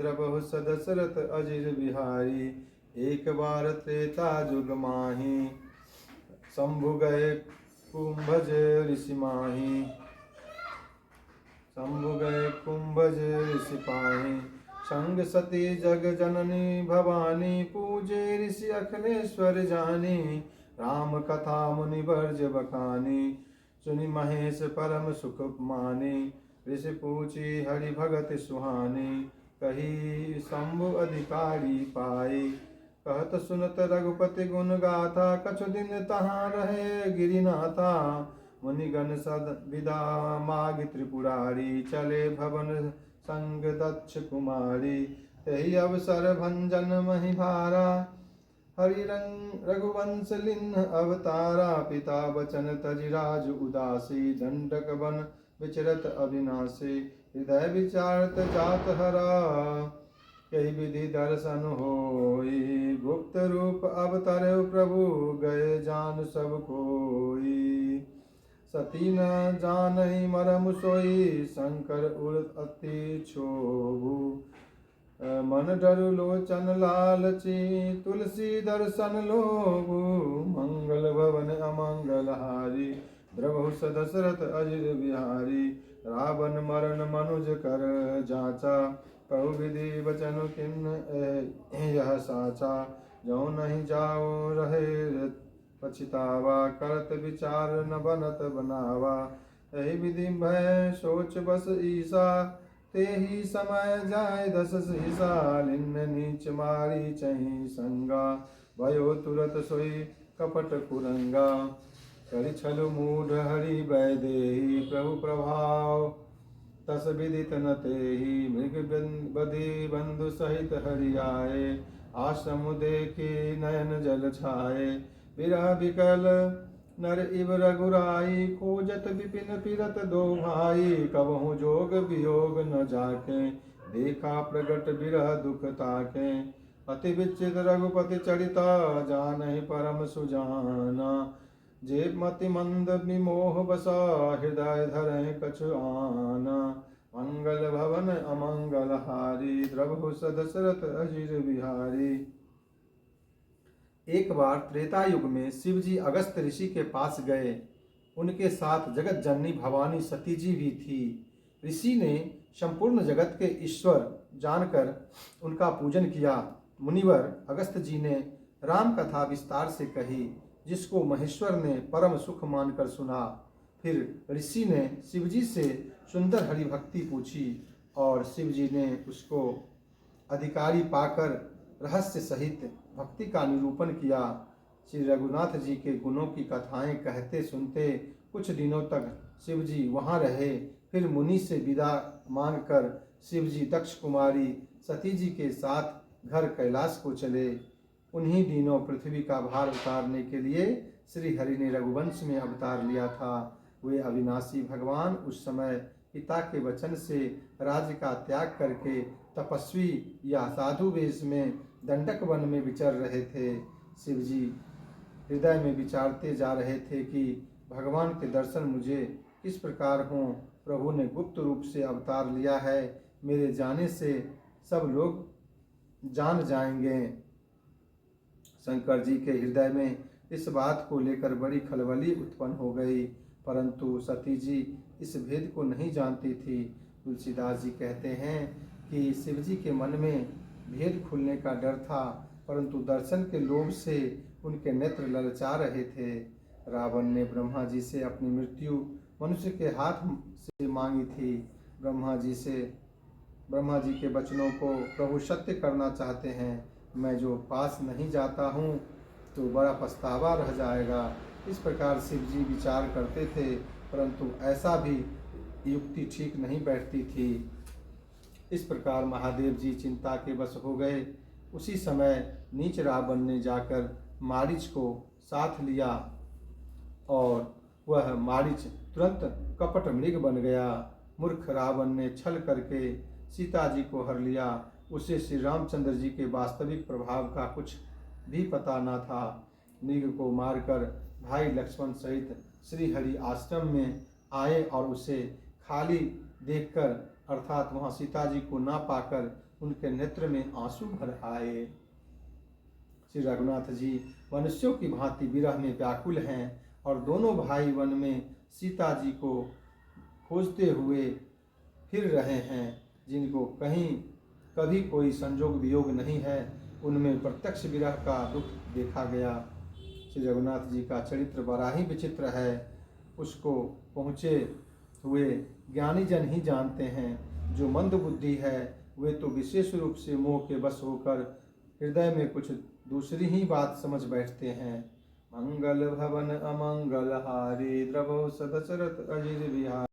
द्रवहु सदशरथ अजिर बिहारी। एक बार त्रेता जुग माही शंभु गए कुंभज ऋषि माही। शंभु गए कुंभज ऋषि पाही। संग सती जग जननी भवानी पूजे ऋषि अखिलेश्वर जानी। राम कथा मुनि वर्ज बखानी सुनि महेश परम सुख मानी। ऋषि पूछी हरि भगत सुहानी कही शंभु अधिकारी पाई। कहत सुनत रघुपति गुण गाथा कछु दिन तहाँ रहे गिरिनाथा। मुनिगण सद विदा माग त्रिपुरारी चले भवन संग दक्ष कुमारी। तही अवसर भंजन मही भारा हरि रंग रघुवंश लिन्ह अवतारा। पिता बचन तजिराज उदासी दंडक बन विचरत अविनाशी। हृदय विचारत जात हरा कही विधि दर्शन होई। गुप्त रूप अवतर प्रभु गए जान सब कोई। सती न जानहि मरम सोई शंकर उर अति क्षोभु। मन डरु लोचन लालची तुलसी दर्शन लोभु। मंगल भवन अमंगल हारी द्रवहु सदशरथ अजिर बिहारी। रावण मरण मनुज कर जाचा प्रभु विधि वचन किन्ह यह साचा। जो नहीं जाओ रहे पछतावा करत विचार न बनत बनावा। यही विधि भय सोच बस ईसा ते ही समय जाय दस सीसा। लिन्न नीच मारी चही संगा भयो तुरत सोई कपट कुरंगा। करि छलु मूढ़ हरि वैदेही प्रभु प्रभाव तस विदित न तेहि। मृग बधि बंधु सहित हरि आए आश्रम देखी नयन जल छाए। विरह विकल नर इव रघुराई खोजत विपिन फिरत दो भाई। कबहु जोग वियोग न जाके देखा प्रगट विरह दुख ताके। अति विचित रघुपति चरिता जानहि परम सुजाना। जे मति मंद विमोह बसा हृदय धरहि कछु आना। मंगल भवन अमंगल हारी द्रवहु सदशरथ अजिर बिहारी। एक बार त्रेता युग में शिव जी अगस्त ऋषि के पास गए। उनके साथ जगत जननी भवानी सती जी भी थी। ऋषि ने संपूर्ण जगत के ईश्वर जानकर उनका पूजन किया। मुनिवर अगस्त जी ने राम कथा विस्तार से कही जिसको महेश्वर ने परम सुख मानकर सुना। फिर ऋषि ने शिवजी से सुंदर हरि भक्ति पूछी और शिवजी ने उसको अधिकारी पाकर रहस्य सहित भक्ति का निरूपण किया। श्री रघुनाथ जी के गुणों की कथाएं कहते सुनते कुछ दिनों तक शिवजी वहाँ रहे। फिर मुनि से विदा मांगकर शिवजी दक्ष कुमारी सती जी के साथ घर कैलाश को चले। उन्हीं दिनों पृथ्वी का भार उतारने के लिए श्री हरि ने रघुवंश में अवतार लिया था। वे अविनाशी भगवान उस समय पिता के वचन से राज्य का त्याग करके तपस्वी या साधु वेश में दंडक वन में विचर रहे थे। शिवजी हृदय में विचारते जा रहे थे कि भगवान के दर्शन मुझे किस प्रकार हों। प्रभु ने गुप्त रूप से अवतार लिया है, मेरे जाने से सब लोग जान जाएंगे। शंकर जी के हृदय में इस बात को लेकर बड़ी खलबली उत्पन्न हो गई, परंतु सती जी इस भेद को नहीं जानती थी। तुलसीदास जी कहते हैं कि शिव जी के मन में भेद खुलने का डर था, परंतु दर्शन के लोभ से उनके नेत्र ललचा रहे थे। रावण ने ब्रह्मा जी से अपनी मृत्यु मनुष्य के हाथ से मांगी थी। ब्रह्मा जी के वचनों को प्रभु सत्य करना चाहते हैं। मैं जो पास नहीं जाता हूँ तो बड़ा पछतावा रह जाएगा। इस प्रकार शिव जी विचार करते थे, परंतु ऐसा भी युक्ति ठीक नहीं बैठती थी। इस प्रकार महादेव जी चिंता के वश हो गए। उसी समय नीच रावण ने जाकर मारीच को साथ लिया और वह मारीच तुरंत कपट मृग बन गया। मूर्ख रावण ने छल करके सीता जी को हर लिया। उसे श्री रामचंद्र जी के वास्तविक प्रभाव का कुछ भी पता न था। मृग को मारकर भाई लक्ष्मण सहित श्री हरि आश्रम में आए और उसे खाली देखकर अर्थात वहाँ सीता जी को ना पाकर उनके नेत्र में आंसू भर आए। श्री रघुनाथ जी मनुष्यों की भांति विरह में व्याकुल हैं और दोनों भाई वन में सीता जी को खोजते हुए फिर रहे हैं, जिनको कहीं कभी कोई संजोग वियोग नहीं है, उनमें प्रत्यक्ष विरह का दुख देखा गया। श्री रघुनाथ जी का चरित्र बड़ा ही विचित्र है। उसको पहुँचे हुए ज्ञानी जन ही जानते हैं। जो मंद बुद्धि है वे तो विशेष रूप से मोह के वश होकर हृदय में कुछ दूसरी ही बात समझ बैठते हैं। मंगल भवन अमंगल हारी द्रवौ सदशरथ अजिर विहार।